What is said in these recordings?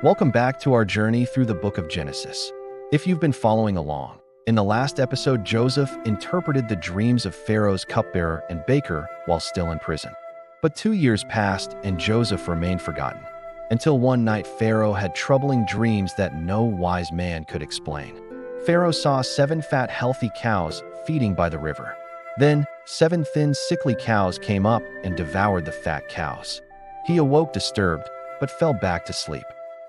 Welcome back to our journey through the book of Genesis. If you've been following along, in the last episode, Joseph interpreted the dreams of Pharaoh's cupbearer and baker while still in prison. But 2 years passed and Joseph remained forgotten, until one night Pharaoh had troubling dreams that no wise man could explain. Pharaoh saw 7 fat, healthy cows feeding by the river. Then 7 thin, sickly cows came up and devoured the fat cows. He awoke disturbed, but fell back to sleep.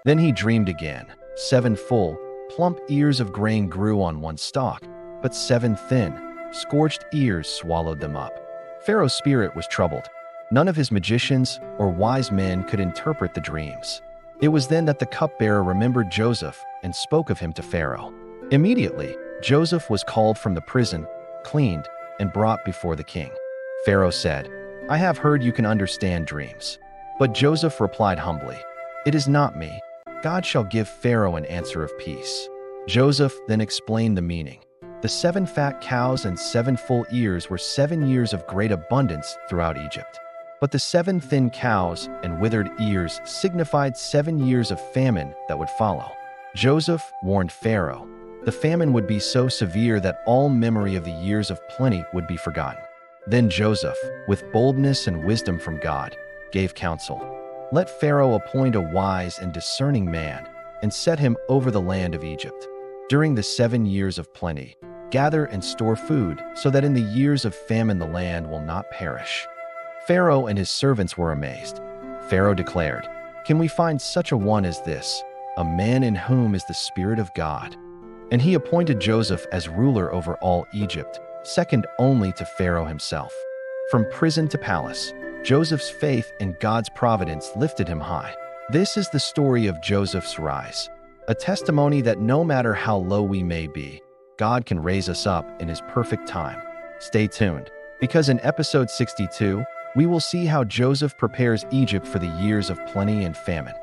Then he dreamed again. 7 full, plump ears of grain grew on one stalk, but 7 thin, scorched ears swallowed them up. Pharaoh's spirit was troubled. None of his magicians or wise men could interpret the dreams. It was then that the cupbearer remembered Joseph and spoke of him to Pharaoh. Immediately, Joseph was called from the prison, cleaned, and brought before the king. Pharaoh said, "I have heard you can understand dreams." But Joseph replied humbly, "It is not me. God shall give Pharaoh an answer of peace." Joseph then explained the meaning. The 7 fat cows and 7 full ears were 7 years of great abundance throughout Egypt. But the 7 thin cows and withered ears signified 7 years of famine that would follow. Joseph warned Pharaoh. The famine would be so severe that all memory of the years of plenty would be forgotten. Then Joseph, with boldness and wisdom from God, gave counsel. Let Pharaoh appoint a wise and discerning man and set him over the land of Egypt. During the 7 years of plenty, gather and store food so that in the years of famine the land will not perish. Pharaoh and his servants were amazed. Pharaoh declared, "Can we find such a one as this, a man in whom is the Spirit of God?" And he appointed Joseph as ruler over all Egypt, second only to Pharaoh himself. From prison to palace, Joseph's faith in God's providence lifted him high. This is the story of Joseph's rise, a testimony that no matter how low we may be, God can raise us up in his perfect time. Stay tuned, because in episode 62, we will see how Joseph prepares Egypt for the years of plenty and famine.